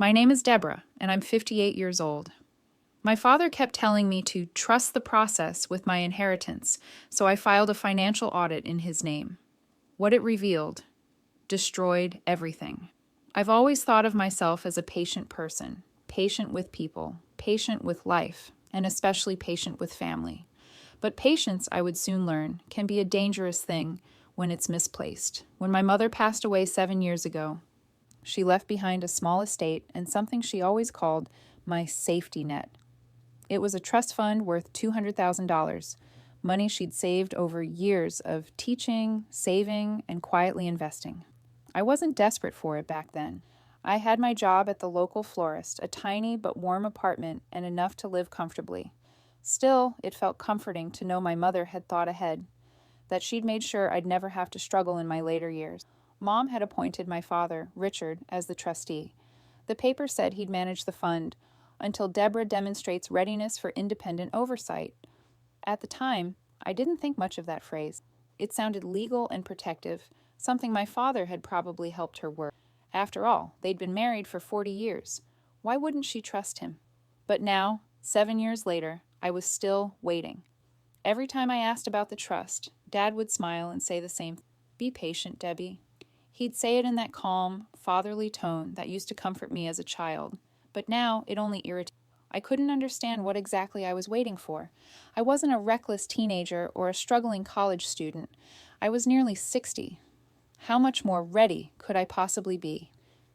My name is Deborah, and I'm 58 years old. My father kept telling me to trust the process with my inheritance, so I filed a financial audit in his name. What it revealed destroyed everything. I've always thought of myself as a patient person, patient with people, patient with life, and especially patient with family. But patience, I would soon learn, can be a dangerous thing when it's misplaced. When my mother passed away 7 years ago, she left behind a small estate and something she always called my safety net. It was a trust fund worth $200,000, money she'd saved over years of teaching, saving, and quietly investing. I wasn't desperate for it back then. I had my job at the local florist, a tiny but warm apartment and enough to live comfortably. Still, it felt comforting to know my mother had thought ahead, that she'd made sure I'd never have to struggle in my later years. Mom had appointed my father, Richard, as the trustee. The paper said he'd manage the fund until Deborah demonstrates readiness for independent oversight. At the time, I didn't think much of that phrase. It sounded legal and protective, something my father had probably helped her work. After all, they'd been married for 40 years. Why wouldn't she trust him? But now, 7 years later, I was still waiting. Every time I asked about the trust, Dad would smile and say the same, "Be patient, Debbie." He'd say it in that calm, fatherly tone that used to comfort me as a child, but now it only irritated me. I couldn't understand what exactly I was waiting for. I wasn't a reckless teenager or a struggling college student. I was nearly 60. How much more ready could I possibly be?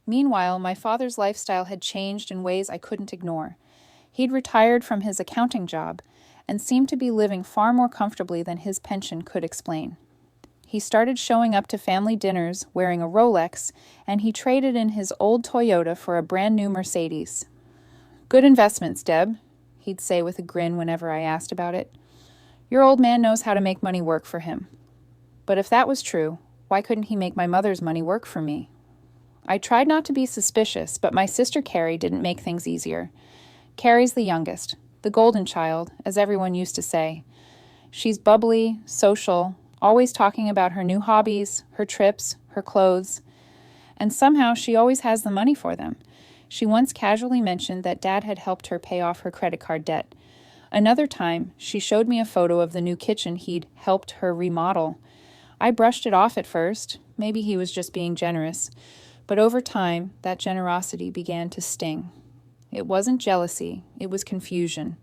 Meanwhile, my father's lifestyle had changed in ways I couldn't ignore. He'd retired from his accounting job and seemed to be living far more comfortably than his pension could explain. He started showing up to family dinners wearing a Rolex, and he traded in his old Toyota for a brand new Mercedes. "Good investments, Deb," he'd say with a grin whenever I asked about it. "Your old man knows how to make money work for him." But if that was true, why couldn't he make my mother's money work for me? I tried not to be suspicious, but my sister Carrie didn't make things easier. Carrie's the youngest, the golden child, as everyone used to say. She's bubbly, social, always talking about her new hobbies, her trips, her clothes, and somehow she always has the money for them. She once casually mentioned that Dad had helped her pay off her credit card debt. Another time, she showed me a photo of the new kitchen he'd helped her remodel. I brushed it off at first, maybe he was just being generous, but over time, that generosity began to sting. It wasn't jealousy, it was confusion.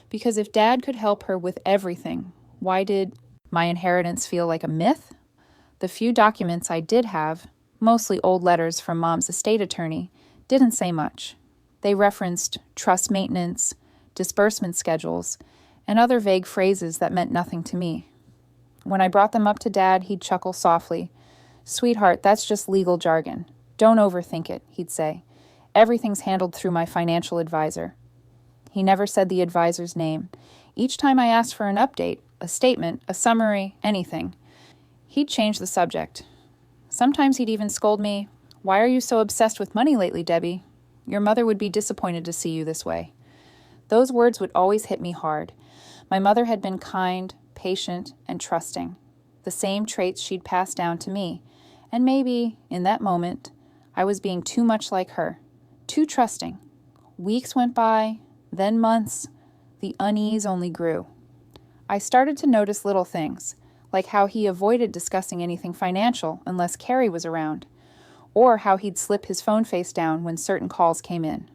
Because if Dad could help her with everything, why did my inheritance feel like a myth? The few documents I did have, mostly old letters from Mom's estate attorney, didn't say much. They referenced trust maintenance, disbursement schedules, and other vague phrases that meant nothing to me. When I brought them up to Dad, he'd chuckle softly. "Sweetheart, that's just legal jargon. Don't overthink it," he'd say. "Everything's handled through my financial advisor." He never said the advisor's name. Each time I asked for an update, a statement, a summary, anything, he'd change the subject. Sometimes he'd even scold me, "Why are you so obsessed with money lately, Debbie? Your mother would be disappointed to see you this way." Those words would always hit me hard. My mother had been kind, patient, and trusting, the same traits she'd passed down to me, and maybe, in that moment, I was being too much like her, too trusting. Weeks went by, then months. The unease only grew. I started to notice little things, like how he avoided discussing anything financial unless Carrie was around, or how he'd slip his phone face down when certain calls came in.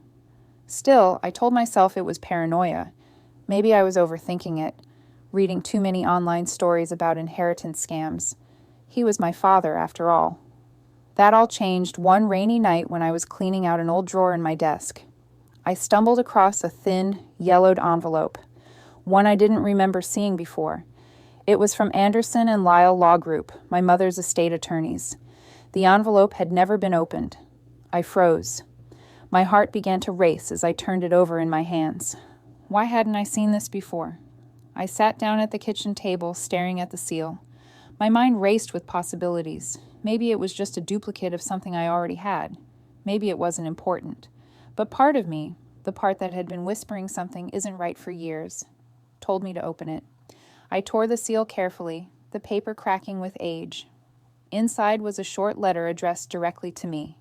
Still, I told myself it was paranoia. Maybe I was overthinking it, reading too many online stories about inheritance scams. He was my father, after all. That all changed one rainy night when I was cleaning out an old drawer in my desk. I stumbled across a thin, yellowed envelope, one I didn't remember seeing before. It was from Anderson and Lyle Law Group, my mother's estate attorneys. The envelope had never been opened. I froze. My heart began to race as I turned it over in my hands. Why hadn't I seen this before? I sat down at the kitchen table, staring at the seal. My mind raced with possibilities. Maybe it was just a duplicate of something I already had. Maybe it wasn't important. But part of me, the part that had been whispering something isn't right for years, told me to open it. I tore the seal carefully, the paper cracking with age. Inside was a short letter addressed directly to me.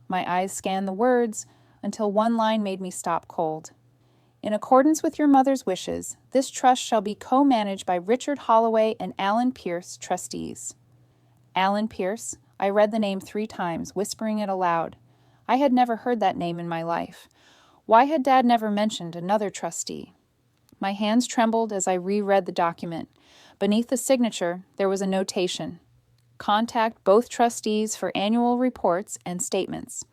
My eyes scanned the words until one line made me stop cold. In accordance with your mother's wishes, this trust shall be co-managed by Richard Holloway and Alan Pierce, trustees. Alan Pierce. I read the name 3 times, whispering it aloud. I had never heard that name in my life. Why had Dad never mentioned another trustee? My hands trembled as I reread the document. Beneath the signature, there was a notation. Contact both trustees for annual reports and statements.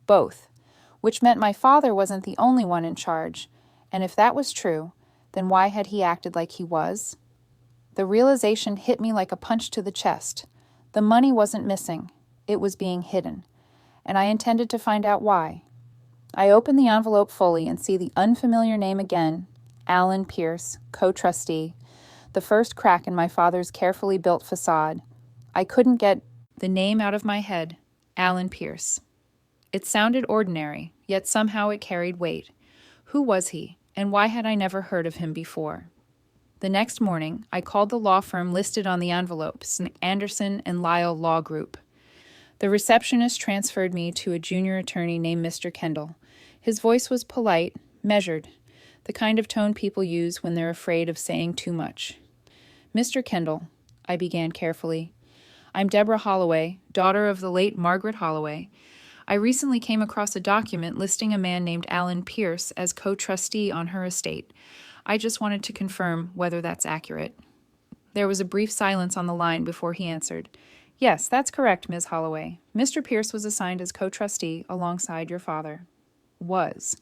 Both. Which meant my father wasn't the only one in charge. And if that was true, then why had he acted like he was? The realization hit me like a punch to the chest. The money wasn't missing. It was being hidden. And I intended to find out why. I open the envelope fully and see the unfamiliar name again, Alan Pierce, co-trustee, the first crack in my father's carefully built facade. I couldn't get the name out of my head, Alan Pierce. It sounded ordinary, yet somehow it carried weight. Who was he, and why had I never heard of him before? The next morning, I called the law firm listed on the envelope, Anderson and Lyle Law Group. The receptionist transferred me to a junior attorney named Mr. Kendall. His voice was polite, measured, the kind of tone people use when they're afraid of saying too much. Mr. Kendall, I began carefully, I'm Deborah Holloway, daughter of the late Margaret Holloway. I recently came across a document listing a man named Alan Pierce as co-trustee on her estate. I just wanted to confirm whether that's accurate. There was a brief silence on the line before he answered. Yes, that's correct, Ms. Holloway. Mr. Pierce was assigned as co-trustee alongside your father. Was.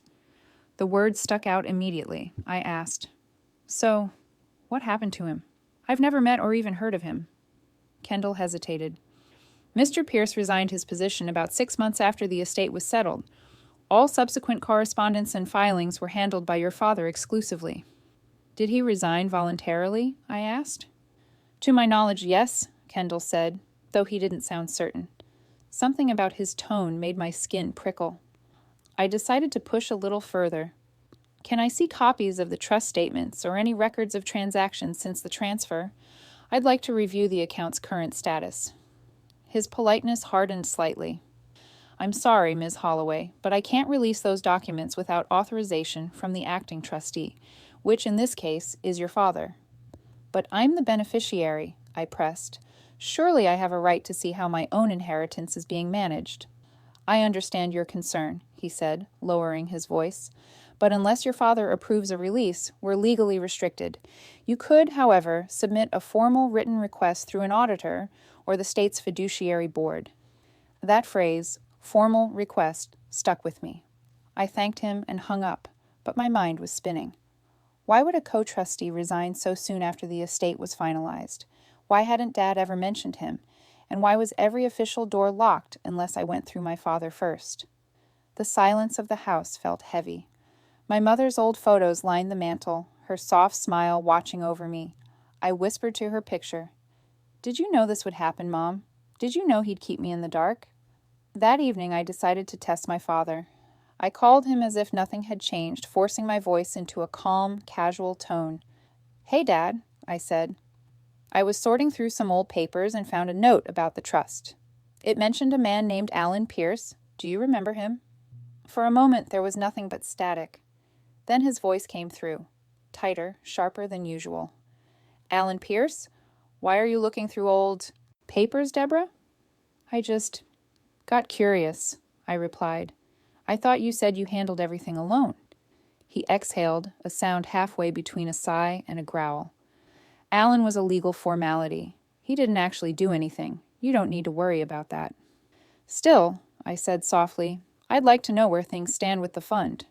The word stuck out immediately. I asked, So, what happened to him? I've never met or even heard of him. Kendall hesitated. Mr. Pierce resigned his position about 6 months after the estate was settled. All subsequent correspondence and filings were handled by your father exclusively. Did he resign voluntarily? I asked. To my knowledge, yes, Kendall said, though he didn't sound certain. Something about his tone made my skin prickle. I decided to push a little further. Can I see copies of the trust statements or any records of transactions since the transfer? I'd like to review the account's current status. His politeness hardened slightly. I'm sorry, Ms. Holloway, but I can't release those documents without authorization from the acting trustee, which in this case is your father. But I'm the beneficiary, I pressed. Surely I have a right to see how my own inheritance is being managed. I understand your concern, he said, lowering his voice. But unless your father approves a release, we're legally restricted. You could, however, submit a formal written request through an auditor or the state's fiduciary board. That phrase, formal request, stuck with me. I thanked him and hung up, but my mind was spinning. Why would a co-trustee resign so soon after the estate was finalized? Why hadn't Dad ever mentioned him? And why was every official door locked unless I went through my father first? The silence of the house felt heavy. My mother's old photos lined the mantel, her soft smile watching over me. I whispered to her picture, Did you know this would happen, Mom? Did you know he'd keep me in the dark? That evening I decided to test my father. I called him as if nothing had changed, forcing my voice into a calm, casual tone. Hey, Dad, I said. I was sorting through some old papers and found a note about the trust. It mentioned a man named Alan Pierce. Do you remember him? For a moment there was nothing but static. Then his voice came through, tighter, sharper than usual. Alan Pierce? Why are you looking through old papers, Deborah? I just got curious, I replied. I thought you said you handled everything alone. He exhaled, a sound halfway between a sigh and a growl. Alan was a legal formality. He didn't actually do anything. You don't need to worry about that. Still, I said softly, I'd like to know where things stand with the fund.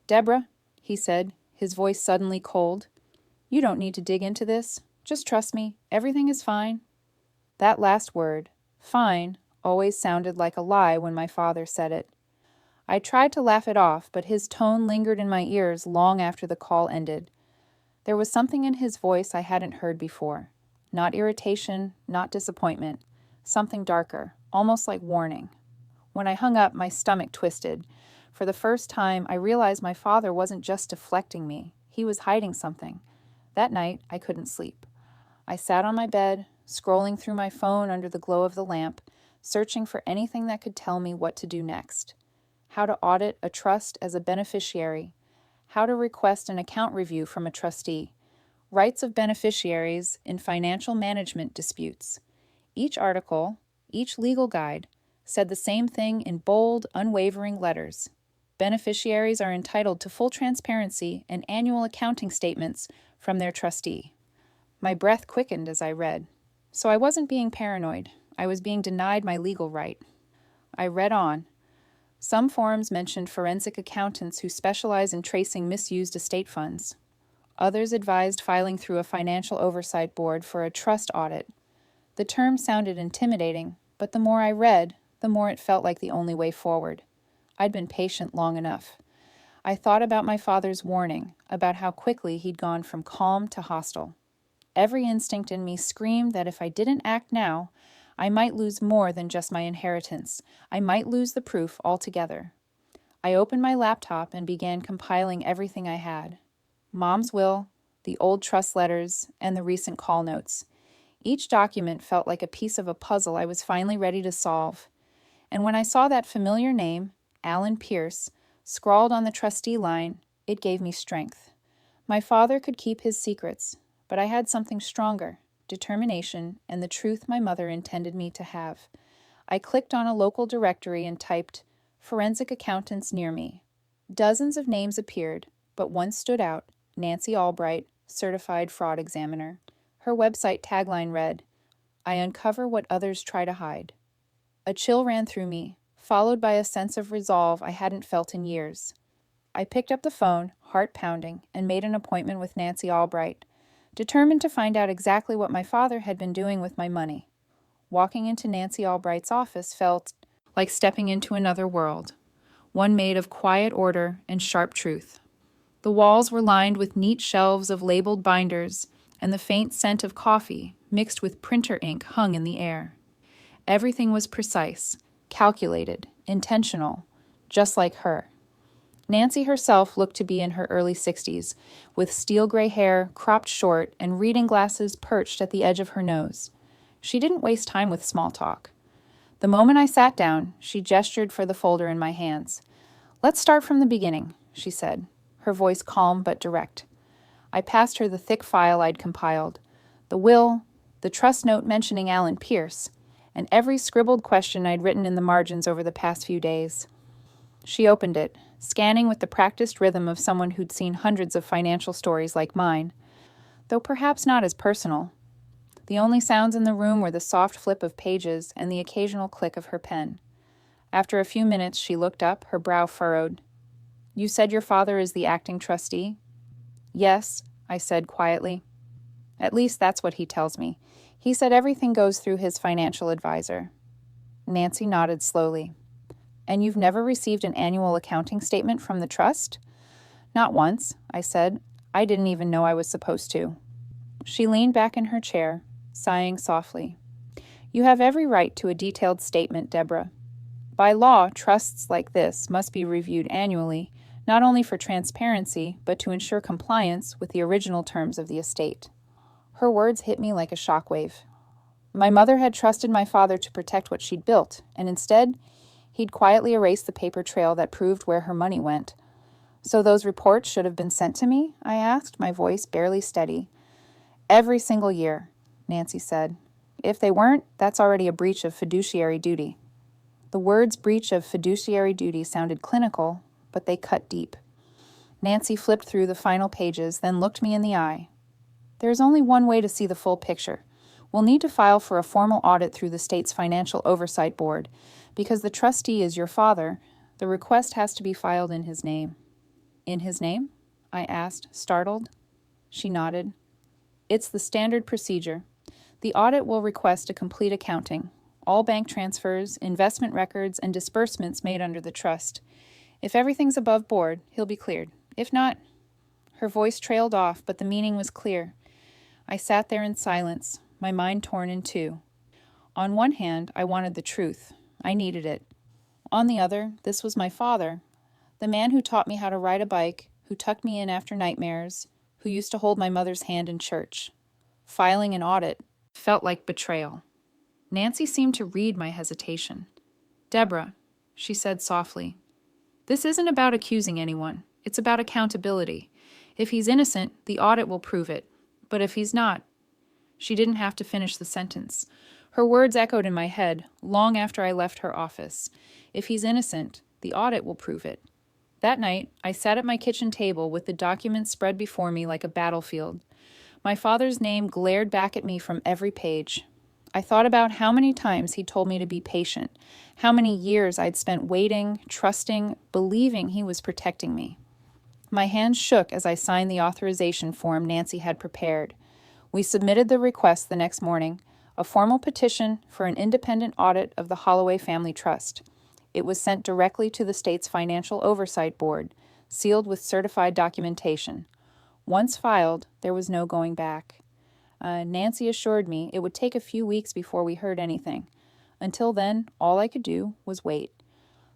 Deborah, he said, his voice suddenly cold, you don't need to dig into this. Just trust me. Everything is fine. That last word, fine, always sounded like a lie when my father said it. I tried to laugh it off, but his tone lingered in my ears long after the call ended. There was something in his voice I hadn't heard before. Not irritation, not disappointment. Something darker, almost like warning. When I hung up, my stomach twisted. For the first time, I realized my father wasn't just deflecting me. He was hiding something. That night, I couldn't sleep. I sat on my bed, scrolling through my phone under the glow of the lamp, searching for anything that could tell me what to do next. how to audit a trust as a beneficiary, how to request an account review from a trustee, rights of beneficiaries in financial management disputes. Each article, each legal guide, said the same thing in bold, unwavering letters. Beneficiaries are entitled to full transparency and annual accounting statements from their trustee. My breath quickened as I read. So I wasn't being paranoid. I was being denied my legal right. I read on. Some forums mentioned forensic accountants who specialize in tracing misused estate funds. Others advised filing through a financial oversight board for a trust audit. The term sounded intimidating, but the more I read, the more it felt like the only way forward. I'd been patient long enough. I thought about my father's warning, about how quickly he'd gone from calm to hostile. Every instinct in me screamed that if I didn't act now, I might lose more than just my inheritance. I might lose the proof altogether. I opened my laptop and began compiling everything I had. Mom's will, the old trust letters, and the recent call notes. Each document felt like a piece of a puzzle I was finally ready to solve. And when I saw that familiar name, Alan Pierce, scrawled on the trustee line, it gave me strength. My father could keep his secrets, but I had something stronger, determination, and the truth my mother intended me to have. I clicked on a local directory and typed, "Forensic accountants near me." Dozens of names appeared, but one stood out, Nancy Albright, certified fraud examiner. Her website tagline read, "I uncover what others try to hide." A chill ran through me, followed by a sense of resolve I hadn't felt in years. I picked up the phone, heart pounding, and made an appointment with Nancy Albright, determined to find out exactly what my father had been doing with my money. Walking into Nancy Albright's office felt like stepping into another world, one made of quiet order and sharp truth. The walls were lined with neat shelves of labeled binders, and the faint scent of coffee, mixed with printer ink, hung in the air. Everything was precise, calculated, intentional, just like her. Nancy herself looked to be in her early 60s, with steel gray hair cropped short and reading glasses perched at the edge of her nose. She didn't waste time with small talk. The moment I sat down, she gestured for the folder in my hands. "Let's start from the beginning," she said, her voice calm but direct. I passed her the thick file I'd compiled, the will, the trust note mentioning Alan Pierce, and every scribbled question I'd written in the margins over the past few days. She opened it, scanning with the practiced rhythm of someone who'd seen hundreds of financial stories like mine, though perhaps not as personal. The only sounds in the room were the soft flip of pages and the occasional click of her pen. After a few minutes, she looked up, her brow furrowed. "You said your father is the acting trustee?" "Yes," I said quietly. "At least that's what he tells me. He said everything goes through his financial advisor." Nancy nodded slowly. "And you've never received an annual accounting statement from the trust?" "Not once," I said. "I didn't even know I was supposed to." She leaned back in her chair, sighing softly. "You have every right to a detailed statement, Deborah. By law, trusts like this must be reviewed annually, not only for transparency, but to ensure compliance with the original terms of the estate." Her words hit me like a shockwave. My mother had trusted my father to protect what she'd built, and instead, he'd quietly erased the paper trail that proved where her money went. "So those reports should have been sent to me?" I asked, my voice barely steady. "Every single year," Nancy said. "If they weren't, that's already a breach of fiduciary duty." The words breach of fiduciary duty sounded clinical, but they cut deep. Nancy flipped through the final pages, then looked me in the eye. "There's only one way to see the full picture. We'll need to file for a formal audit through the state's Financial Oversight Board. Because the trustee is your father, the request has to be filed in his name." "In his name?" I asked, startled. She nodded. "It's the standard procedure. The audit will request a complete accounting, all bank transfers, investment records, and disbursements made under the trust. If everything's above board, he'll be cleared. If not..." Her voice trailed off, but the meaning was clear. I sat there in silence, my mind torn in two. On one hand, I wanted the truth. I needed it. On the other, this was my father, the man who taught me how to ride a bike, who tucked me in after nightmares, who used to hold my mother's hand in church. Filing an audit felt like betrayal. Nancy seemed to read my hesitation. "Deborah," she said softly, This isn't about accusing anyone. It's about accountability. If he's innocent, the audit will prove it. But if he's not, she didn't have to finish the sentence. Her words echoed in my head long after I left her office. If he's innocent, the audit will prove it. That night, I sat at my kitchen table with the documents spread before me like a battlefield. My father's name glared back at me from every page. I thought about how many times he told me to be patient, how many years I'd spent waiting, trusting, believing he was protecting me. My hands shook as I signed the authorization form Nancy had prepared. We submitted the request the next morning, a formal petition for an independent audit of the Holloway Family Trust. It was sent directly to the state's Financial Oversight Board, sealed with certified documentation. Once filed, there was no going back. Nancy assured me it would take a few weeks before we heard anything. Until then, all I could do was wait.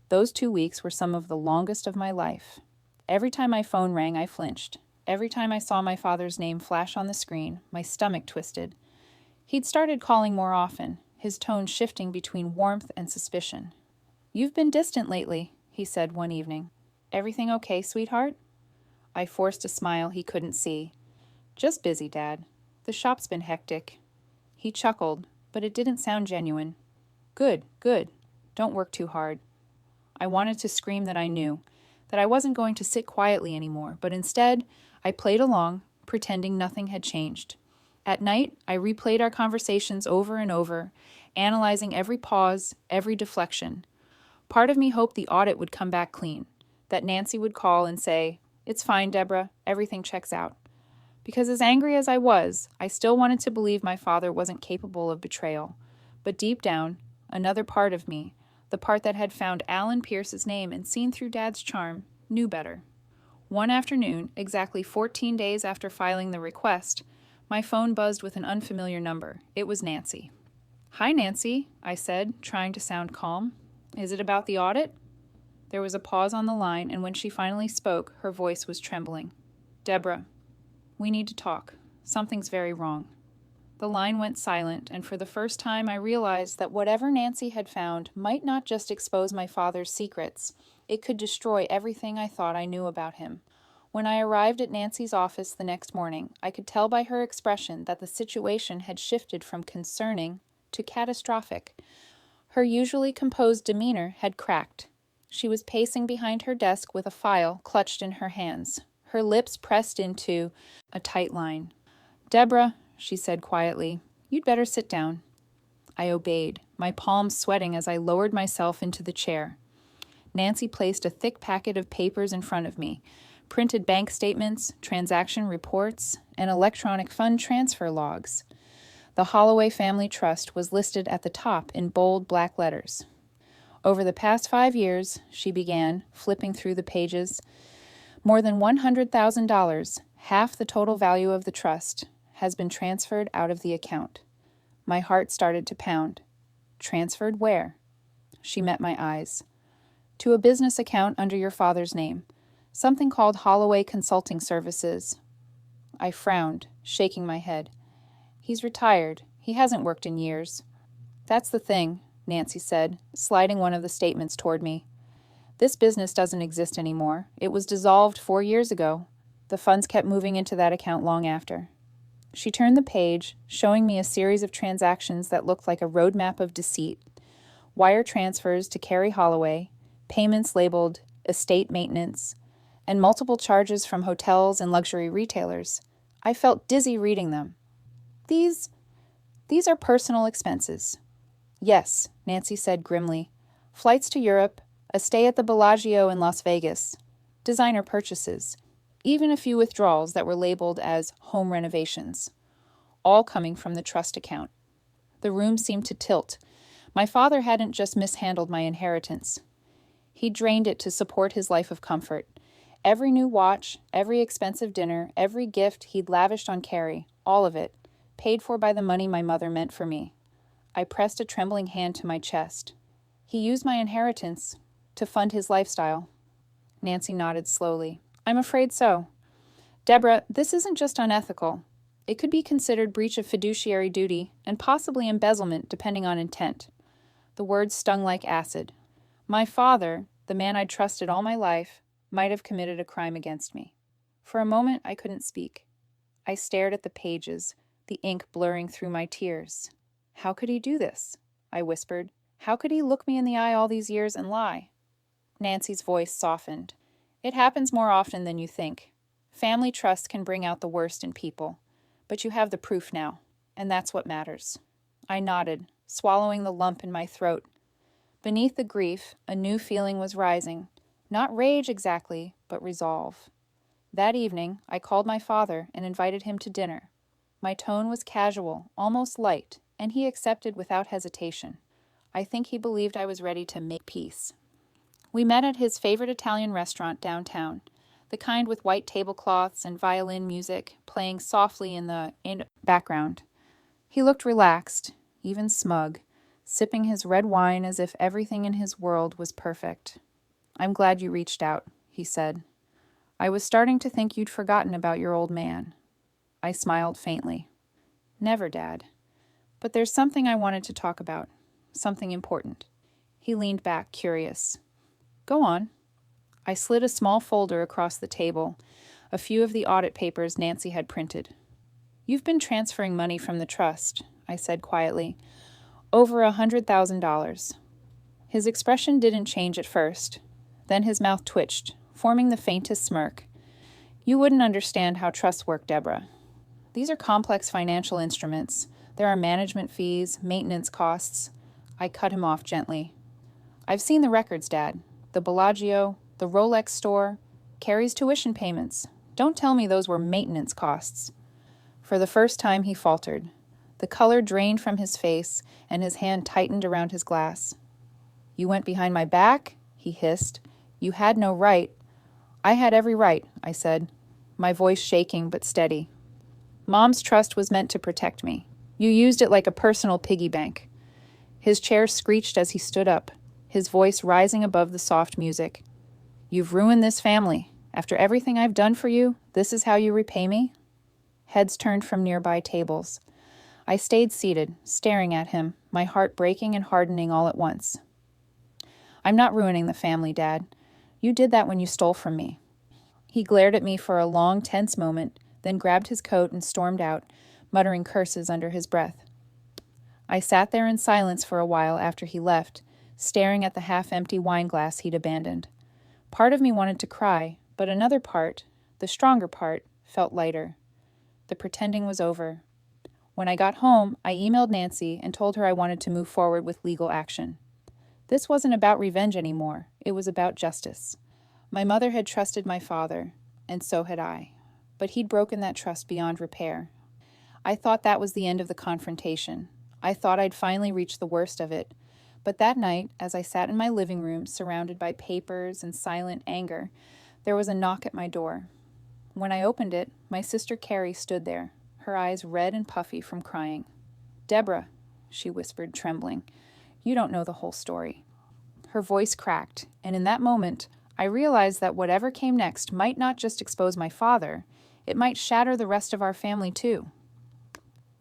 Those 2 weeks were some of the longest of my life. Every time my phone rang, I flinched. Every time I saw my father's name flash on the screen, my stomach twisted. He'd started calling more often, his tone shifting between warmth and suspicion. "You've been distant lately," he said one evening. "Everything okay, sweetheart?" I forced a smile he couldn't see. "Just busy, Dad. The shop's been hectic." He chuckled, but it didn't sound genuine. Good. Don't work too hard." I wanted to scream that I knew, that I wasn't going to sit quietly anymore, but instead, I played along, pretending nothing had changed. At night, I replayed our conversations over and over, analyzing every pause, every deflection. Part of me hoped the audit would come back clean, that Nancy would call and say, "It's fine, Deborah, everything checks out." Because as angry as I was, I still wanted to believe my father wasn't capable of betrayal. But deep down, another part of me, the part that had found Alan Pierce's name and seen through Dad's charm, knew better. One afternoon, exactly 14 days after filing the request, my phone buzzed with an unfamiliar number. It was Nancy. "Hi, Nancy," I said, trying to sound calm. "Is it about the audit?" There was a pause on the line, and when she finally spoke, her voice was trembling. "Deborah, we need to talk. Something's very wrong." The line went silent, and for the first time I realized that whatever Nancy had found might not just expose my father's secrets, it could destroy everything I thought I knew about him. When I arrived at Nancy's office the next morning, I could tell by her expression that the situation had shifted from concerning to catastrophic. Her usually composed demeanor had cracked. She was pacing behind her desk with a file clutched in her hands, her lips pressed into a tight line. "Deborah," she said quietly, "you'd better sit down." I obeyed, my palms sweating as I lowered myself into the chair. Nancy placed a thick packet of papers in front of me, printed bank statements, transaction reports, and electronic fund transfer logs. The Holloway Family Trust was listed at the top in bold black letters. "Over the past 5 years," she began, flipping through the pages, "more than $100,000, half the total value of the trust, has been transferred out of the account." My heart started to pound. "Transferred where?" She met my eyes. "To a business account under your father's name. Something called Holloway Consulting Services." I frowned, shaking my head. "He's retired. He hasn't worked in years." "That's the thing," Nancy said, sliding one of the statements toward me. "This business doesn't exist anymore. It was dissolved 4 years ago. The funds kept moving into that account long after." She turned the page, showing me a series of transactions that looked like a roadmap of deceit. Wire transfers to Carrie Holloway, payments labeled estate maintenance, and multiple charges from hotels and luxury retailers. I felt dizzy reading them. These are personal expenses." "Yes," Nancy said grimly. "Flights to Europe, a stay at the Bellagio in Las Vegas, designer purchases, even a few withdrawals that were labeled as home renovations, all coming from the trust account." The room seemed to tilt. My father hadn't just mishandled my inheritance. He drained it to support his life of comfort. Every new watch, every expensive dinner, every gift he'd lavished on Carrie, all of it, paid for by the money my mother meant for me. I pressed a trembling hand to my chest. "He used my inheritance to fund his lifestyle." Nancy nodded slowly. "I'm afraid so. Deborah, this isn't just unethical. It could be considered breach of fiduciary duty and possibly embezzlement depending on intent." The words stung like acid. My father, The man I'd trusted all my life might have committed a crime against me. For a moment, I couldn't speak. I stared at the pages, the ink blurring through my tears. How could he do this? I whispered. How could he look me in the eye all these years and lie? Nancy's voice softened. It happens more often than you think. Family trust can bring out the worst in people. But you have the proof now, and that's what matters. I nodded, swallowing the lump in my throat. Beneath the grief, a new feeling was rising. Not rage exactly, but resolve. That evening, I called my father and invited him to dinner. My tone was casual, almost light, and he accepted without hesitation. I think he believed I was ready to make peace. We met at his favorite Italian restaurant downtown, the kind with white tablecloths and violin music playing softly in the background. He looked relaxed, even smug, sipping his red wine as if everything in his world was perfect. "I'm glad you reached out," he said. "I was starting to think you'd forgotten about your old man." I smiled faintly. "Never, Dad. But there's something I wanted to talk about. Something important." He leaned back, curious. "Go on." I slid a small folder across the table, a few of the audit papers Nancy had printed. "You've been transferring money from the trust," I said quietly. "Over $100,000. His expression didn't change at first. Then his mouth twitched, forming the faintest smirk. "You wouldn't understand how trusts work, Deborah. These are complex financial instruments. There are management fees, maintenance costs." I cut him off gently. "I've seen the records, Dad. The Bellagio, the Rolex store, Carrie's tuition payments. Don't tell me those were maintenance costs." For the first time, he faltered. The color drained from his face, and his hand tightened around his glass. "You went behind my back?" he hissed. "You had no right." "I had every right," I said, my voice shaking but steady. "Mom's trust was meant to protect me. You used it like a personal piggy bank." His chair screeched as he stood up, his voice rising above the soft music. "You've ruined this family. After everything I've done for you, this is how you repay me?" Heads turned from nearby tables. I stayed seated, staring at him, my heart breaking and hardening all at once. "I'm not ruining the family, Dad. You did that when you stole from me." He glared at me for a long, tense moment, then grabbed his coat and stormed out, muttering curses under his breath. I sat there in silence for a while after he left, staring at the half-empty wine glass he'd abandoned. Part of me wanted to cry, but another part, the stronger part, felt lighter. The pretending was over. When I got home, I emailed Nancy and told her I wanted to move forward with legal action. This wasn't about revenge anymore. It was about justice. My mother had trusted my father, and so had I. But he'd broken that trust beyond repair. I thought that was the end of the confrontation. I thought I'd finally reached the worst of it. But that night, as I sat in my living room, surrounded by papers and silent anger, there was a knock at my door. When I opened it, my sister Carrie stood there, her eyes red and puffy from crying. "Deborah," she whispered, trembling, "you don't know the whole story." Her voice cracked, and in that moment, I realized that whatever came next might not just expose my father, it might shatter the rest of our family too.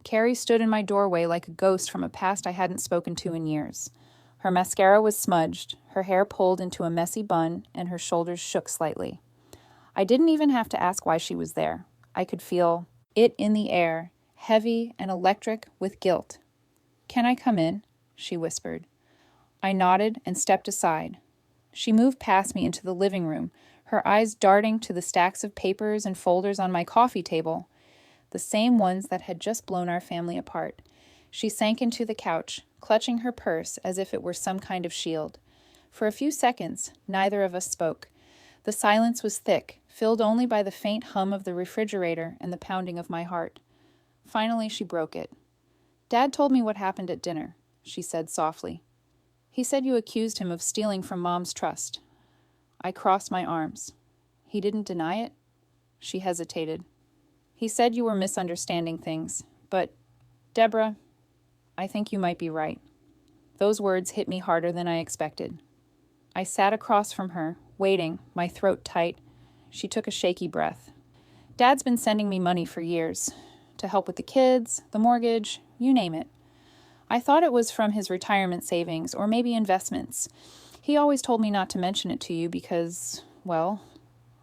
Carrie stood in my doorway like a ghost from a past I hadn't spoken to in years. Her mascara was smudged, her hair pulled into a messy bun, and her shoulders shook slightly. I didn't even have to ask why she was there. I could feel it in the air, heavy and electric with guilt. "Can I come in?" she whispered. I nodded and stepped aside. She moved past me into the living room, her eyes darting to the stacks of papers and folders on my coffee table, the same ones that had just blown our family apart. She sank into the couch, clutching her purse as if it were some kind of shield. For a few seconds, neither of us spoke. The silence was thick, filled only by the faint hum of the refrigerator and the pounding of my heart. Finally, she broke it. "Dad told me what happened at dinner," she said softly. "He said you accused him of stealing from Mom's trust." I crossed my arms. "He didn't deny it?" She hesitated. "He said you were misunderstanding things, but, Deborah, I think you might be right." Those words hit me harder than I expected. I sat across from her, waiting, my throat tight. She took a shaky breath. "Dad's been sending me money for years, to help with the kids, the mortgage, you name it. I thought it was from his retirement savings or maybe investments. He always told me not to mention it to you because, well,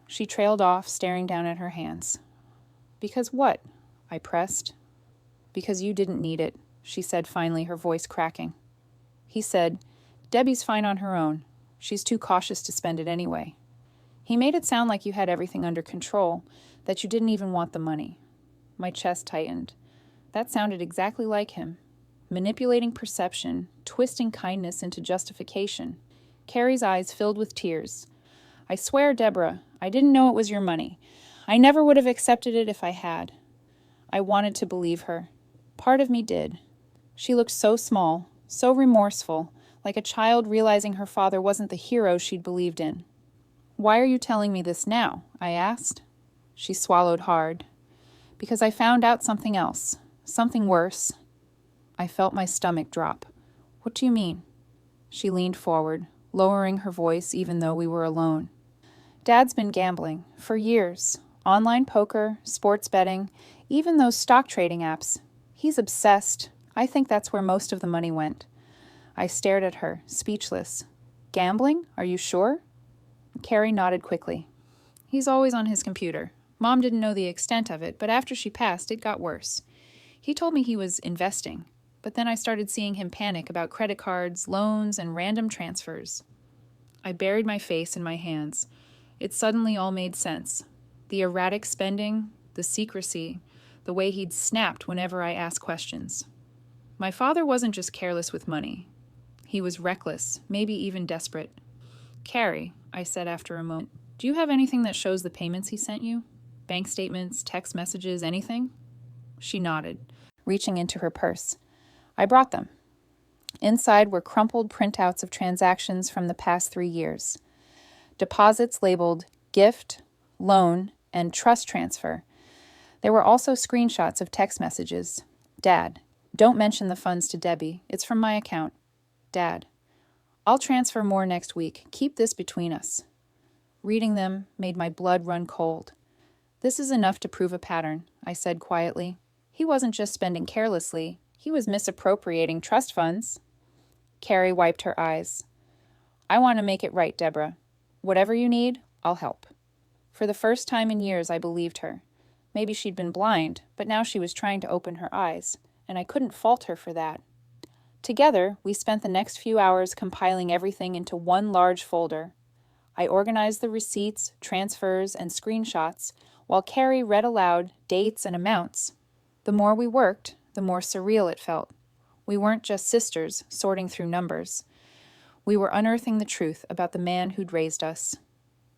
she trailed off, staring down at her hands. Because what? I pressed. Because you didn't need it, she said finally, her voice cracking. He said, Debbie's fine on her own. She's too cautious to spend it anyway. He made it sound like you had everything under control, that you didn't even want the money. My chest tightened. That sounded exactly like him. Manipulating perception, twisting kindness into justification. Carrie's eyes filled with tears. I swear, Deborah, I didn't know it was your money. I never would have accepted it if I had. I wanted to believe her. Part of me did. She looked so small, so remorseful, like a child realizing her father wasn't the hero she'd believed in. Why are you telling me this now? I asked. She swallowed hard. Because I found out something else. Something worse. I felt my stomach drop. What do you mean? She leaned forward, lowering her voice even though we were alone. Dad's been gambling for years. Online poker, sports betting, even those stock trading apps. He's obsessed. I think that's where most of the money went. I stared at her, speechless. Gambling? Are you sure? Carrie nodded quickly. He's always on his computer. Mom didn't know the extent of it, but after she passed, it got worse. He told me he was investing, but then I started seeing him panic about credit cards, loans, and random transfers. I buried my face in my hands. It suddenly all made sense. The erratic spending, the secrecy, the way he'd snapped whenever I asked questions. My father wasn't just careless with money. He was reckless, maybe even desperate. Carrie, I said after a moment, do you have anything that shows the payments he sent you? Bank statements, text messages, anything? She nodded, reaching into her purse. I brought them. Inside were crumpled printouts of transactions from the past 3 years. Deposits labeled gift, loan, and trust transfer. There were also screenshots of text messages. Dad, don't mention the funds to Debbie. It's from my account. Dad, I'll transfer more next week. Keep this between us. Reading them made my blood run cold. This is enough to prove a pattern, I said quietly. He wasn't just spending carelessly. He was misappropriating trust funds. Carrie wiped her eyes. I want to make it right, Deborah. Whatever you need, I'll help. For the first time in years, I believed her. Maybe she'd been blind, but now she was trying to open her eyes, and I couldn't fault her for that. Together, we spent the next few hours compiling everything into one large folder. I organized the receipts, transfers, and screenshots, while Carrie read aloud dates and amounts. The more we worked, the more surreal it felt. We weren't just sisters sorting through numbers. We were unearthing the truth about the man who'd raised us.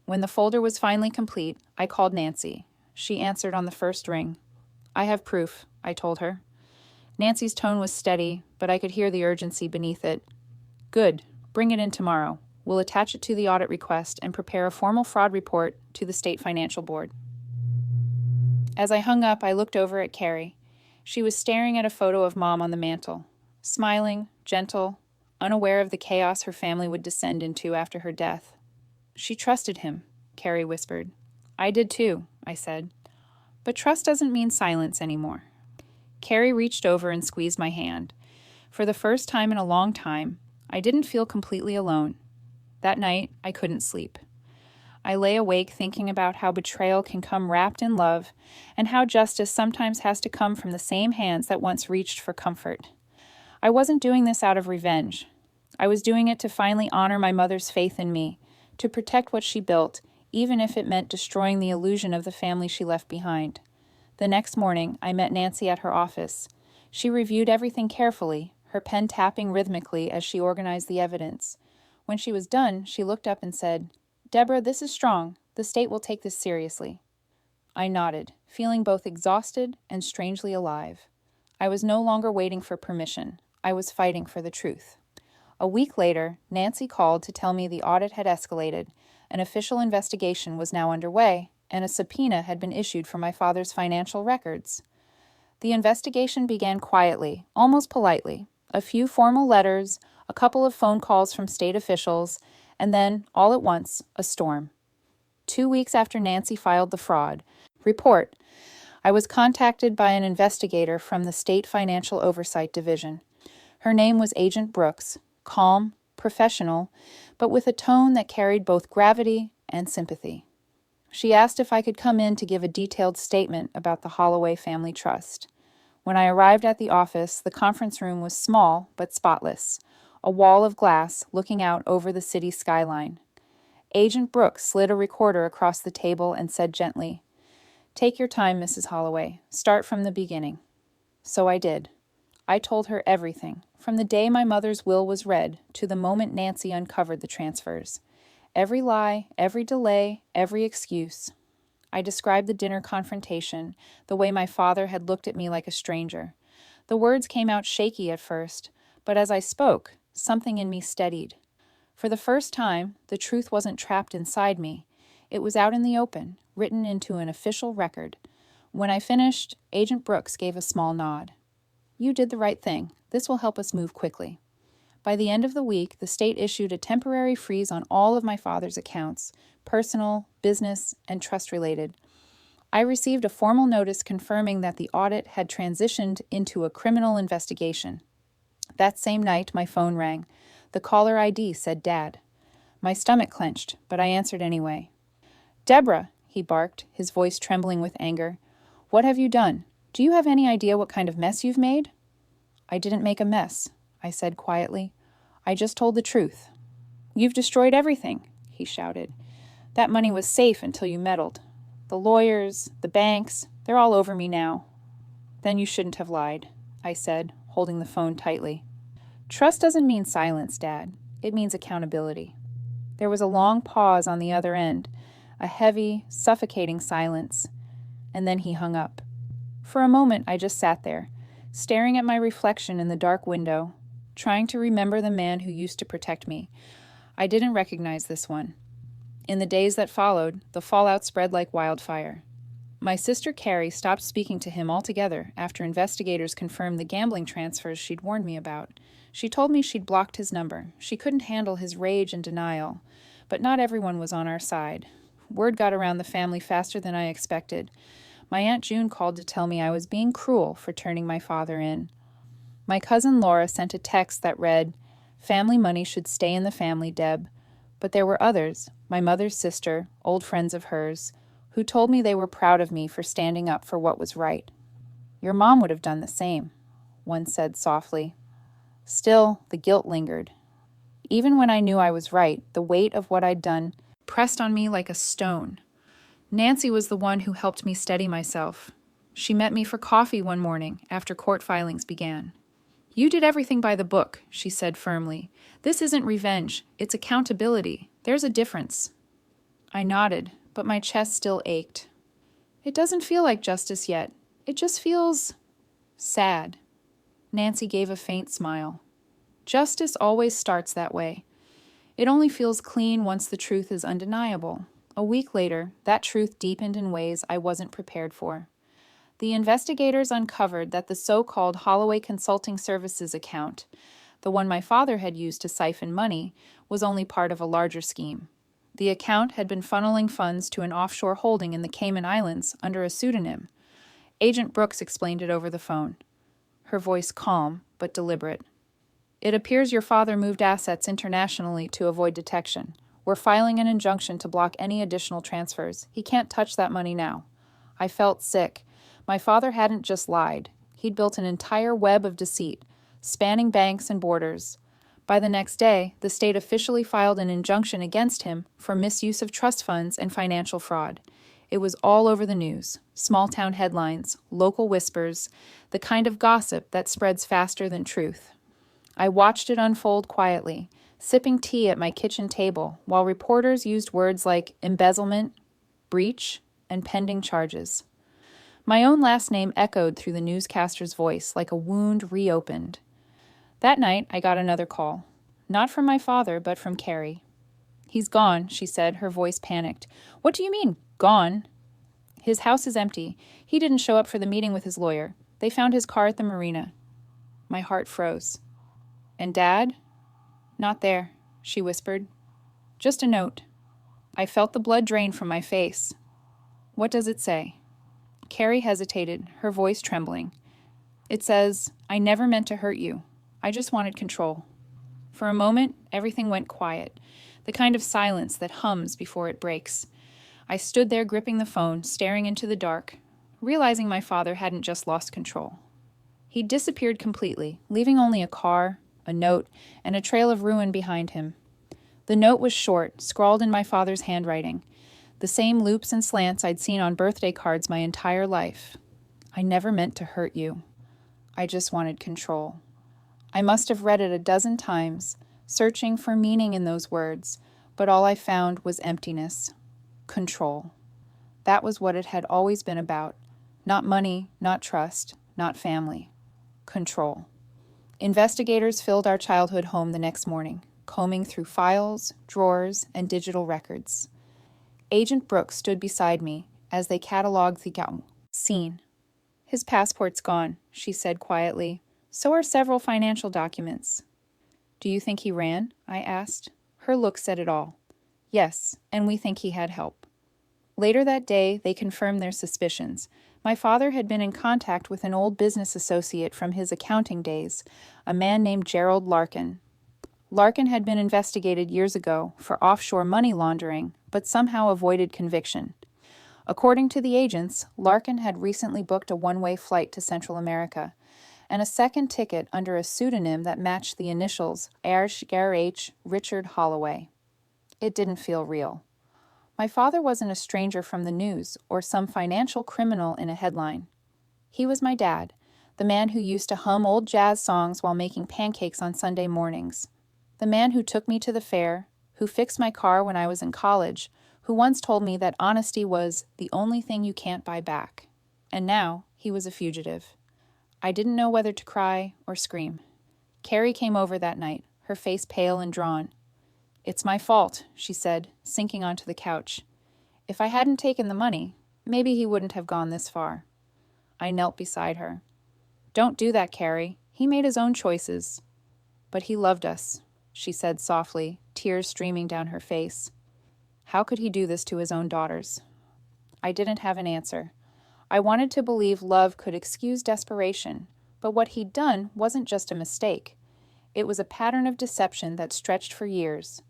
When the folder was finally complete, I called Nancy. She answered on the first ring. I have proof, I told her. Nancy's tone was steady, but I could hear the urgency beneath it. Good. Bring it in tomorrow. We'll attach it to the audit request and prepare a formal fraud report to the State Financial Board. As I hung up, I looked over at Carrie. She was staring at a photo of Mom on the mantel, smiling, gentle, unaware of the chaos her family would descend into after her death. She trusted him, Carrie whispered. I did too, I said. But trust doesn't mean silence anymore. Carrie reached over and squeezed my hand. For the first time in a long time, I didn't feel completely alone. That night, I couldn't sleep. I lay awake thinking about how betrayal can come wrapped in love, and how justice sometimes has to come from the same hands that once reached for comfort. I wasn't doing this out of revenge. I was doing it to finally honor my mother's faith in me, to protect what she built, even if it meant destroying the illusion of the family she left behind. The next morning, I met Nancy at her office. She reviewed everything carefully, her pen tapping rhythmically as she organized the evidence. When she was done, she looked up and said, Deborah, this is strong. The state will take this seriously. I nodded, feeling both exhausted and strangely alive. I was no longer waiting for permission. I was fighting for the truth. A week later, Nancy called to tell me the audit had escalated, an official investigation was now underway, and a subpoena had been issued for my father's financial records. The investigation began quietly, almost politely. A few formal letters, a couple of phone calls from state officials, and then, all at once, a storm. 2 weeks after Nancy filed the fraud report, I was contacted by an investigator from the State Financial Oversight Division. Her name was Agent Brooks, calm, professional, but with a tone that carried both gravity and sympathy. She asked if I could come in to give a detailed statement about the Holloway Family Trust. When I arrived at the office, the conference room was small but spotless, a wall of glass looking out over the city skyline. Agent Brooks slid a recorder across the table and said gently, "Take your time, Mrs. Holloway. Start from the beginning." So I did. I told her everything, from the day my mother's will was read to the moment Nancy uncovered the transfers. Every lie, every delay, every excuse. I described the dinner confrontation, the way my father had looked at me like a stranger. The words came out shaky at first, but as I spoke, something in me steadied. For the first time, the truth wasn't trapped inside me. It was out in the open, written into an official record. When I finished, Agent Brooks gave a small nod. "You did the right thing. This will help us move quickly." By the end of the week, the state issued a temporary freeze on all of my father's accounts, personal, business, and trust-related. I received a formal notice confirming that the audit had transitioned into a criminal investigation. That same night, my phone rang. The caller ID said Dad. My stomach clenched, but I answered anyway. "Deborah," he barked, his voice trembling with anger. "What have you done? Do you have any idea what kind of mess you've made?" "I didn't make a mess," I said quietly. "I just told the truth." "You've destroyed everything," he shouted. "That money was safe until you meddled. The lawyers, the banks, they're all over me now." "Then you shouldn't have lied," I said, holding the phone tightly. "Trust doesn't mean silence, Dad. It means accountability." There was a long pause on the other end, a heavy, suffocating silence, and then he hung up. For a moment, I just sat there, staring at my reflection in the dark window, trying to remember the man who used to protect me. I didn't recognize this one. In the days that followed, the fallout spread like wildfire. My sister Carrie stopped speaking to him altogether after investigators confirmed the gambling transfers she'd warned me about. She told me she'd blocked his number. She couldn't handle his rage and denial. But not everyone was on our side. Word got around the family faster than I expected. My Aunt June called to tell me I was being cruel for turning my father in. My cousin Laura sent a text that read, "Family money should stay in the family, Deb." But there were others, my mother's sister, old friends of hers, who told me they were proud of me for standing up for what was right. "Your mom would have done the same," one said softly. Still, the guilt lingered. Even when I knew I was right, the weight of what I'd done pressed on me like a stone. Nancy was the one who helped me steady myself. She met me for coffee one morning after court filings began. "You did everything by the book," she said firmly. "This isn't revenge, it's accountability. There's a difference." I nodded, but my chest still ached. "It doesn't feel like justice yet. It just feels sad." Nancy gave a faint smile. "Justice always starts that way. It only feels clean once the truth is undeniable." A week later, that truth deepened in ways I wasn't prepared for. The investigators uncovered that the so-called Holloway Consulting Services account, the one my father had used to siphon money, was only part of a larger scheme. The account had been funneling funds to an offshore holding in the Cayman Islands under a pseudonym. Agent Brooks explained it over the phone, her voice calm but deliberate. "It appears your father moved assets internationally to avoid detection. We're filing an injunction to block any additional transfers. He can't touch that money now." I felt sick. My father hadn't just lied. He'd built an entire web of deceit, spanning banks and borders. By the next day, the state officially filed an injunction against him for misuse of trust funds and financial fraud. It was all over the news, small-town headlines, local whispers, the kind of gossip that spreads faster than truth. I watched it unfold quietly, sipping tea at my kitchen table, while reporters used words like embezzlement, breach, and pending charges. My own last name echoed through the newscaster's voice like a wound reopened. That night, I got another call. Not from my father, but from Carrie. "He's gone," she said, her voice panicked. "What do you mean, gone?" "His house is empty. He didn't show up for the meeting with his lawyer. They found his car at the marina." My heart froze. "And Dad?" "Not there," she whispered. "Just a note." I felt the blood drain from my face. "What does it say?" Carrie hesitated, her voice trembling. "It says, 'I never meant to hurt you. I just wanted control.'" For a moment, everything went quiet, the kind of silence that hums before it breaks. I stood there gripping the phone, staring into the dark, realizing my father hadn't just lost control. He'd disappeared completely, leaving only a car, a note, and a trail of ruin behind him. The note was short, scrawled in my father's handwriting, the same loops and slants I'd seen on birthday cards my entire life. I never meant to hurt you. I just wanted control. I must have read it a dozen times, searching for meaning in those words, but all I found was emptiness. Control. That was what it had always been about. Not money, not trust, not family. Control. Investigators filled our childhood home the next morning, combing through files, drawers, and digital records. Agent Brooks stood beside me as they cataloged the scene. His passport's gone, she said quietly. So are several financial documents. Do you think he ran? I asked. Her look said it all. Yes, and we think he had help. Later that day, they confirmed their suspicions. My father had been in contact with an old business associate from his accounting days, a man named Gerald Larkin. Larkin had been investigated years ago for offshore money laundering, but somehow avoided conviction. According to the agents, Larkin had recently booked a one-way flight to Central America, and a second ticket under a pseudonym that matched the initials H. Richard Holloway. It didn't feel real. My father wasn't a stranger from the news or some financial criminal in a headline. He was my dad, the man who used to hum old jazz songs while making pancakes on Sunday mornings, the man who took me to the fair, who fixed my car when I was in college, who once told me that honesty was the only thing you can't buy back. And now he was a fugitive. I didn't know whether to cry or scream. Carrie came over that night, her face pale and drawn. It's my fault, she said, sinking onto the couch. If I hadn't taken the money, maybe he wouldn't have gone this far. I knelt beside her. Don't do that, Carrie. He made his own choices. But he loved us, she said softly, tears streaming down her face. How could he do this to his own daughters? I didn't have an answer. I wanted to believe love could excuse desperation, but what he'd done wasn't just a mistake. It was a pattern of deception that stretched for years.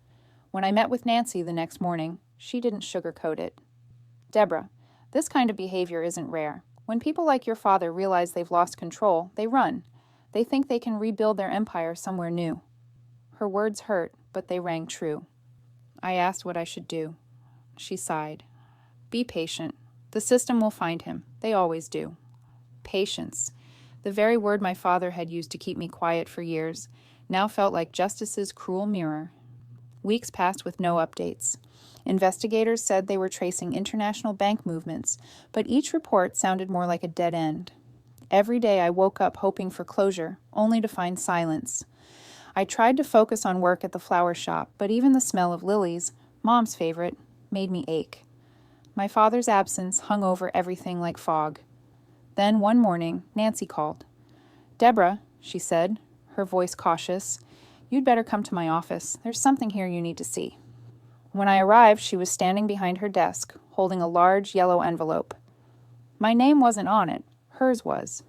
When I met with Nancy the next morning, she didn't sugarcoat it. Deborah, this kind of behavior isn't rare. When people like your father realize they've lost control, they run. They think they can rebuild their empire somewhere new. Her words hurt, but they rang true. I asked what I should do. She sighed. Be patient. The system will find him. They always do. Patience. The very word my father had used to keep me quiet for years now felt like justice's cruel mirror. Weeks passed with no updates. Investigators said they were tracing international bank movements, but each report sounded more like a dead end. Every day I woke up hoping for closure, only to find silence. I tried to focus on work at the flower shop, but even the smell of lilies, Mom's favorite, made me ache. My father's absence hung over everything like fog. Then one morning, Nancy called. Deborah, she said, her voice cautious, you'd better come to my office. There's something here you need to see. When I arrived, she was standing behind her desk, holding a large yellow envelope. My name wasn't on it. Hers was.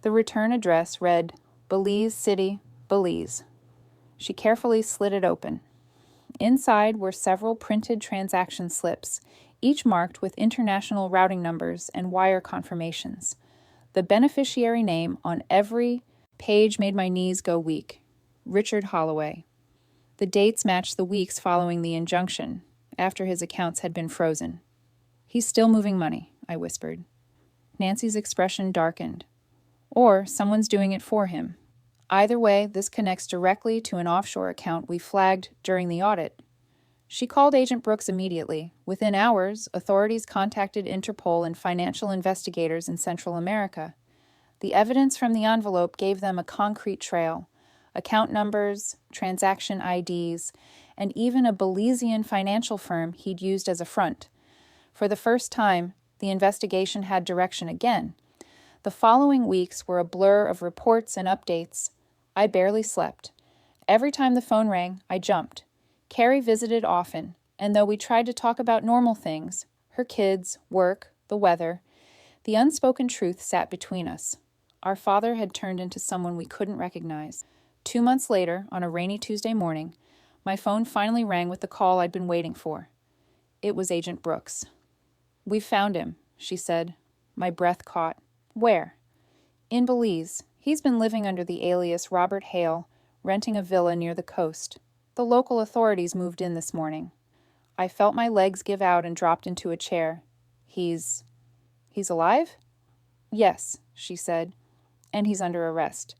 The return address read, Belize City, Belize. She carefully slid it open. Inside were several printed transaction slips, each marked with international routing numbers and wire confirmations. The beneficiary name on every page made my knees go weak. Richard Holloway. The dates matched the weeks following the injunction, after his accounts had been frozen. He's still moving money, I whispered. Nancy's expression darkened. Or someone's doing it for him. Either way, this connects directly to an offshore account we flagged during the audit. She called Agent Brooks immediately. Within hours, authorities contacted Interpol and financial investigators in Central America. The evidence from the envelope gave them a concrete trail. Account numbers, transaction IDs, and even a Belizean financial firm he'd used as a front. For the first time, the investigation had direction again. The following weeks were a blur of reports and updates. I barely slept. Every time the phone rang, I jumped. Carrie visited often, and though we tried to talk about normal things, her kids, work, the weather, the unspoken truth sat between us. Our father had turned into someone we couldn't recognize. 2 months later, on a rainy Tuesday morning, my phone finally rang with the call I'd been waiting for. It was Agent Brooks. "We've found him," she said. My breath caught. "Where?" "In Belize. He's been living under the alias Robert Hale, renting a villa near the coast. The local authorities moved in this morning." I felt my legs give out and dropped into a chair. He's alive?" "Yes," she said, "and he's under arrest.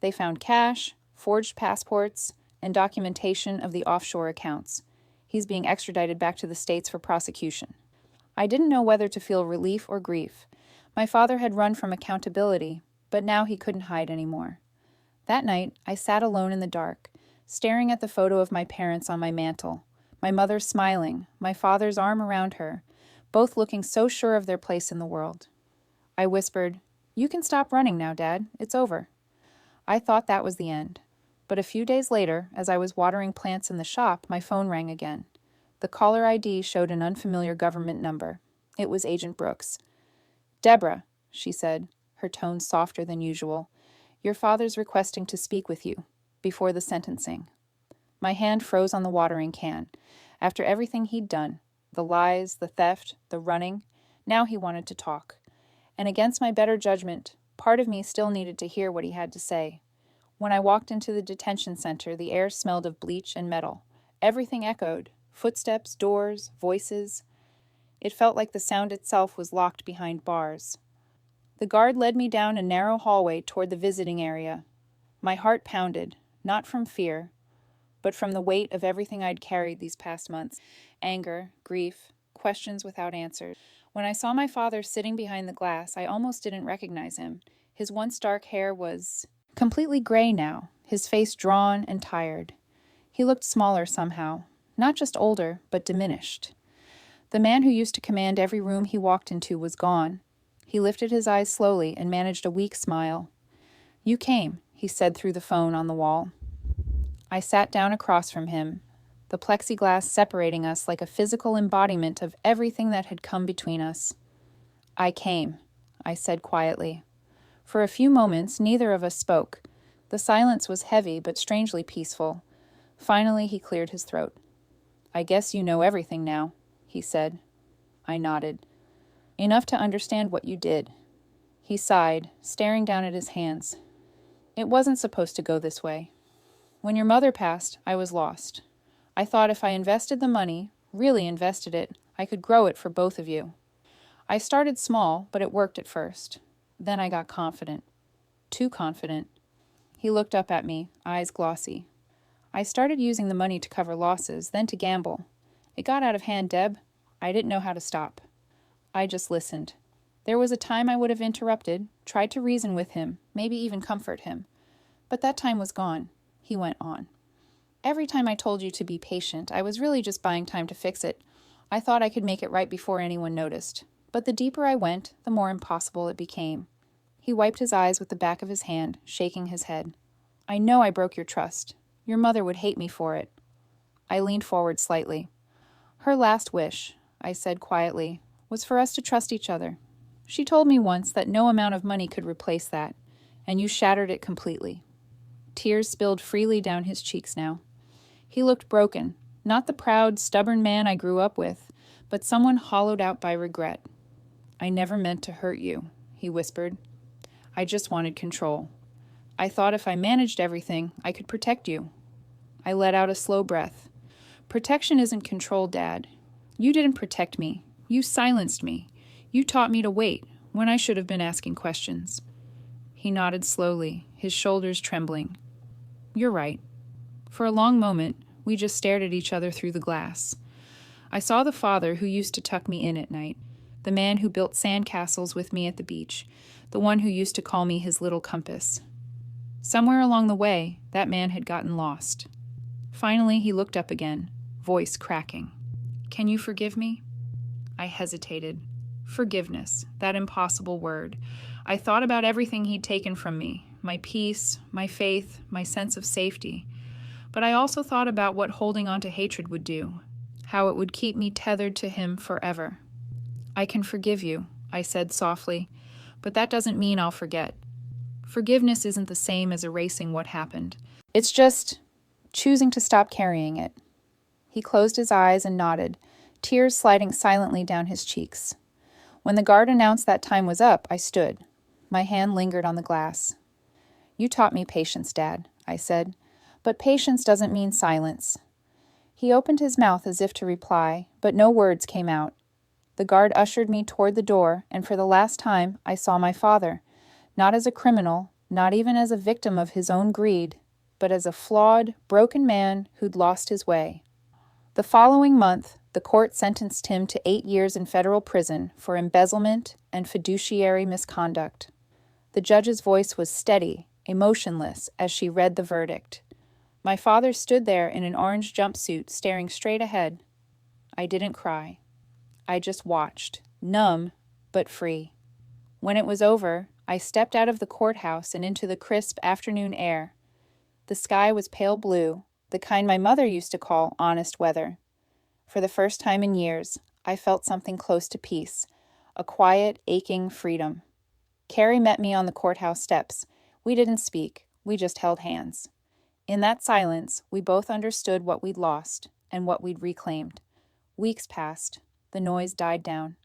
They found cash, forged passports, and documentation of the offshore accounts. He's being extradited back to the States for prosecution." I didn't know whether to feel relief or grief. My father had run from accountability, but now he couldn't hide anymore. That night, I sat alone in the dark, staring at the photo of my parents on my mantel, my mother smiling, my father's arm around her, both looking so sure of their place in the world. I whispered, "You can stop running now, Dad. It's over." I thought that was the end. But a few days later, as I was watering plants in the shop, my phone rang again. The caller ID showed an unfamiliar government number. It was Agent Brooks. "Deborah," she said, her tone softer than usual, "your father's requesting to speak with you before the sentencing." My hand froze on the watering can. After everything he'd done, the lies, the theft, the running, now he wanted to talk. And against my better judgment, part of me still needed to hear what he had to say. When I walked into the detention center, the air smelled of bleach and metal. Everything echoed. Footsteps, doors, voices. It felt like the sound itself was locked behind bars. The guard led me down a narrow hallway toward the visiting area. My heart pounded, not from fear, but from the weight of everything I'd carried these past months. Anger, grief, questions without answers. When I saw my father sitting behind the glass, I almost didn't recognize him. His once dark hair was completely gray now, his face drawn and tired. He looked smaller somehow, not just older, but diminished. The man who used to command every room he walked into was gone. He lifted his eyes slowly and managed a weak smile. "You came," he said through the phone on the wall. I sat down across from him, the plexiglass separating us like a physical embodiment of everything that had come between us. "I came," I said quietly. For a few moments, neither of us spoke. The silence was heavy but strangely peaceful. Finally, he cleared his throat. "I guess you know everything now," he said. I nodded. "Enough to understand what you did." He sighed, staring down at his hands. "It wasn't supposed to go this way. When your mother passed, I was lost. I thought if I invested the money, really invested it, I could grow it for both of you. I started small, but it worked at first. Then I got confident. Too confident." He looked up at me, eyes glossy. "I started using the money to cover losses, then to gamble. It got out of hand, Deb. I didn't know how to stop." I just listened. There was a time I would have interrupted, tried to reason with him, maybe even comfort him. But that time was gone. He went on. "Every time I told you to be patient, I was really just buying time to fix it. I thought I could make it right before anyone noticed. But the deeper I went, the more impossible it became." He wiped his eyes with the back of his hand, shaking his head. "I know I broke your trust. Your mother would hate me for it." I leaned forward slightly. "Her last wish," I said quietly, "was for us to trust each other. She told me once that no amount of money could replace that, and you shattered it completely." Tears spilled freely down his cheeks now. He looked broken, not the proud, stubborn man I grew up with, but someone hollowed out by regret. "I never meant to hurt you," he whispered. "I just wanted control. I thought if I managed everything, I could protect you." I let out a slow breath. "Protection isn't control, Dad. You didn't protect me. You silenced me. You taught me to wait, when I should have been asking questions." He nodded slowly, his shoulders trembling. "You're right." For a long moment, we just stared at each other through the glass. I saw the father who used to tuck me in at night, the man who built sandcastles with me at the beach, the one who used to call me his little compass. Somewhere along the way, that man had gotten lost. Finally, he looked up again, voice cracking. "Can you forgive me?" I hesitated. Forgiveness, that impossible word. I thought about everything he'd taken from me, my peace, my faith, my sense of safety. But I also thought about what holding on to hatred would do, how it would keep me tethered to him forever. "I can forgive you," I said softly, "but that doesn't mean I'll forget." Forgiveness isn't the same as erasing what happened. It's just choosing to stop carrying it. He closed his eyes and nodded, tears sliding silently down his cheeks. When the guard announced that time was up, I stood. My hand lingered on the glass. "You taught me patience, Dad," I said. "But patience doesn't mean silence." He opened his mouth as if to reply, but no words came out. The guard ushered me toward the door, and for the last time I saw my father, not as a criminal, not even as a victim of his own greed, but as a flawed, broken man who'd lost his way. The following month, the court sentenced him to 8 years in federal prison for embezzlement and fiduciary misconduct. The judge's voice was steady, emotionless, as she read the verdict. My father stood there in an orange jumpsuit, staring straight ahead. I didn't cry. I just watched, numb but free. When it was over, I stepped out of the courthouse and into the crisp afternoon air. The sky was pale blue, the kind my mother used to call honest weather. For the first time in years, I felt something close to peace, a quiet, aching freedom. Carrie met me on the courthouse steps. We didn't speak, we just held hands. In that silence, we both understood what we'd lost and what we'd reclaimed. Weeks passed. The noise died down.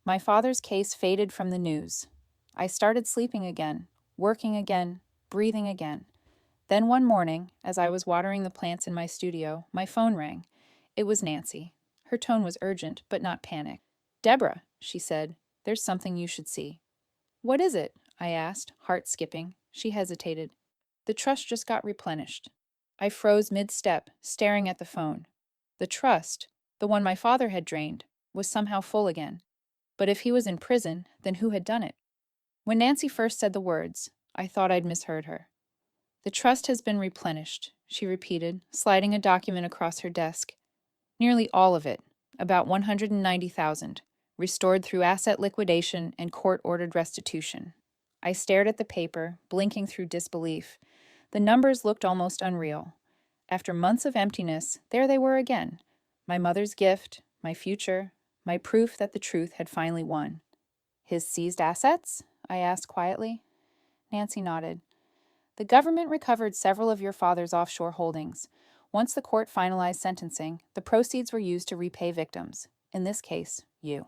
My father's case faded from the news. I started sleeping again, working again, breathing again. Then one morning, as I was watering the plants in my studio, my phone rang. It was Nancy. Her tone was urgent, but not panic. "Deborah," she said, "there's something you should see." "What is it?" I asked, heart skipping. She hesitated. "The trust just got replenished." I froze mid-step, staring at the phone. The trust, the one my father had drained, was somehow full again. But if he was in prison, then who had done it? When Nancy first said the words, I thought I'd misheard her. "The trust has been replenished," she repeated, sliding a document across her desk. "Nearly all of it, about $190,000, restored through asset liquidation and court-ordered restitution." I stared at the paper, blinking through disbelief. The numbers looked almost unreal. After months of emptiness, there they were again. My mother's gift, my future, my proof that the truth had finally won. "His seized assets?" I asked quietly. Nancy nodded. "The government recovered several of your father's offshore holdings. Once the court finalized sentencing, the proceeds were used to repay victims. In this case, you."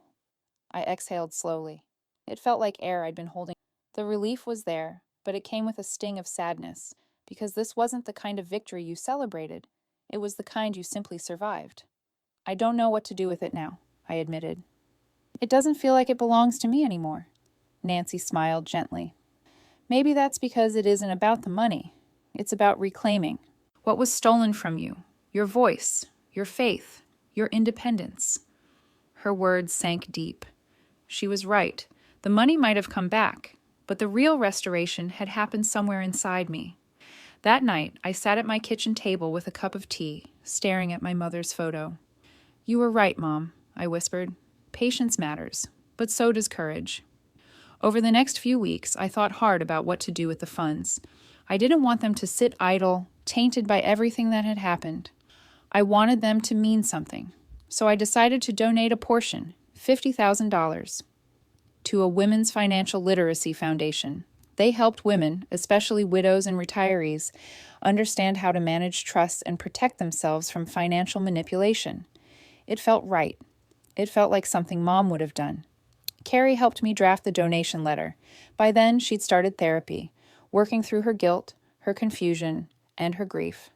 I exhaled slowly. It felt like air I'd been holding. The relief was there, but it came with a sting of sadness, because this wasn't the kind of victory you celebrated. It was the kind you simply survived. "I don't know what to do with it now," I admitted. "It doesn't feel like it belongs to me anymore." Nancy smiled gently. "Maybe that's because it isn't about the money. It's about reclaiming what was stolen from you, your voice, your faith, your independence." Her words sank deep. She was right. The money might have come back, but the real restoration had happened somewhere inside me. That night, I sat at my kitchen table with a cup of tea, staring at my mother's photo. "You were right, Mom," I whispered. "Patience matters, but so does courage." Over the next few weeks, I thought hard about what to do with the funds. I didn't want them to sit idle, tainted by everything that had happened. I wanted them to mean something. So I decided to donate a portion, $50,000, to a women's financial literacy foundation. They helped women, especially widows and retirees, understand how to manage trusts and protect themselves from financial manipulation. It felt right. It felt like something Mom would have done. Carrie helped me draft the donation letter. By then, she'd started therapy, working through her guilt, her confusion, and her grief.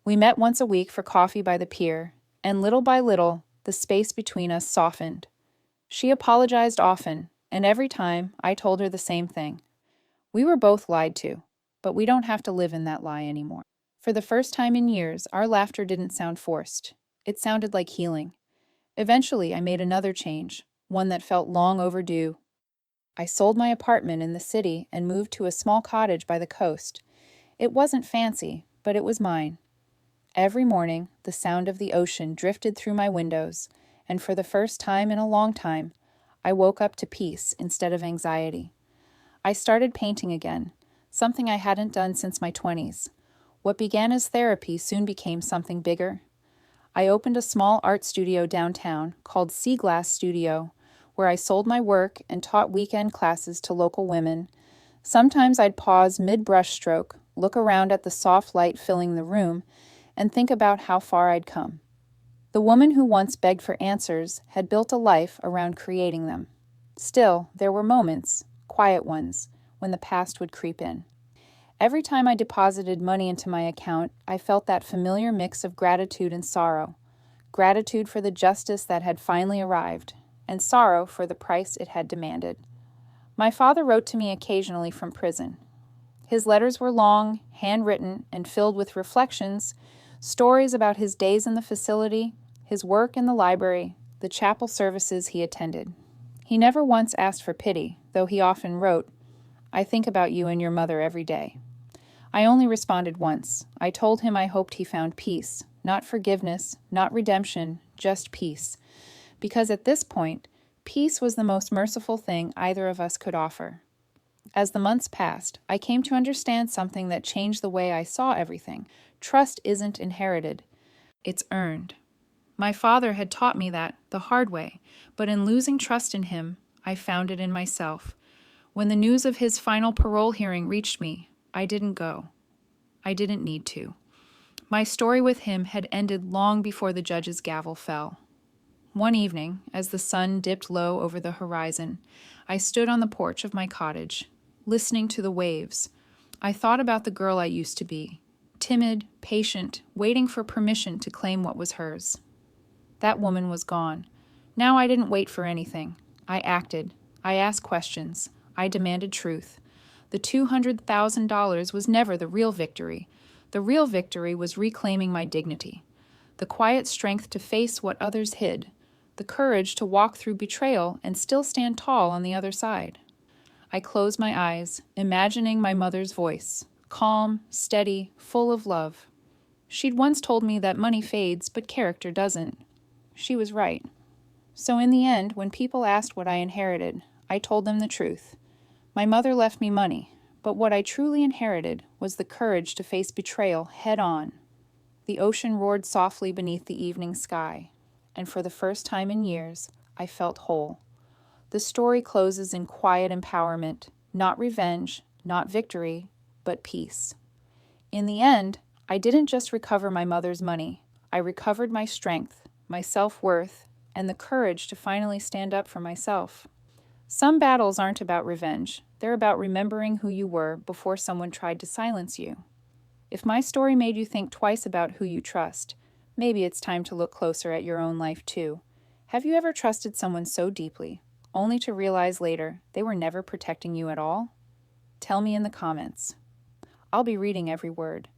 We met once a week for coffee by the pier, and little by little, the space between us softened. She apologized often, and every time I told her the same thing. We were both lied to, but we don't have to live in that lie anymore. For the first time in years, our laughter didn't sound forced. It sounded like healing. Eventually, I made another change, one that felt long overdue. I sold my apartment in the city and moved to a small cottage by the coast. It wasn't fancy, but it was mine. Every morning, the sound of the ocean drifted through my windows, and for the first time in a long time, I woke up to peace instead of anxiety. I started painting again, something I hadn't done since my 20s. What began as therapy soon became something bigger. I opened a small art studio downtown called Sea Glass Studio, where I sold my work and taught weekend classes to local women, Sometimes I'd pause mid-brushstroke, look around at the soft light filling the room, and think about how far I'd come. The woman who once begged for answers had built a life around creating them. Still, there were moments, quiet ones, when the past would creep in. Every time I deposited money into my account, I felt that familiar mix of gratitude and sorrow. Gratitude for the justice that had finally arrived, and sorrow for the price it had demanded. My father wrote to me occasionally from prison. His letters were long, handwritten, and filled with reflections, stories about his days in the facility, his work in the library, the chapel services he attended. He never once asked for pity, though he often wrote, "I think about you and your mother every day." I only responded once. I told him I hoped he found peace, not forgiveness, not redemption, just peace. Because at this point, peace was the most merciful thing either of us could offer. As the months passed, I came to understand something that changed the way I saw everything. Trust isn't inherited. It's earned. My father had taught me that the hard way, but in losing trust in him, I found it in myself. When the news of his final parole hearing reached me, I didn't go. I didn't need to. My story with him had ended long before the judge's gavel fell. One evening, as the sun dipped low over the horizon, I stood on the porch of my cottage, listening to the waves. I thought about the girl I used to be, timid, patient, waiting for permission to claim what was hers. That woman was gone. Now I didn't wait for anything. I acted. I asked questions. I demanded truth. The $200,000 was never the real victory. The real victory was reclaiming my dignity, the quiet strength to face what others hid, the courage to walk through betrayal and still stand tall on the other side. I closed my eyes, imagining my mother's voice, calm, steady, full of love. She'd once told me that money fades, but character doesn't. She was right. So in the end, when people asked what I inherited, I told them the truth. My mother left me money, but what I truly inherited was the courage to face betrayal head-on. The ocean roared softly beneath the evening sky, and for the first time in years, I felt whole. The story closes in quiet empowerment, not revenge, not victory, but peace. In the end, I didn't just recover my mother's money. I recovered my strength, my self-worth, and the courage to finally stand up for myself. Some battles aren't about revenge. They're about remembering who you were before someone tried to silence you. If my story made you think twice about who you trust, maybe it's time to look closer at your own life too. Have you ever trusted someone so deeply, only to realize later they were never protecting you at all? Tell me in the comments. I'll be reading every word.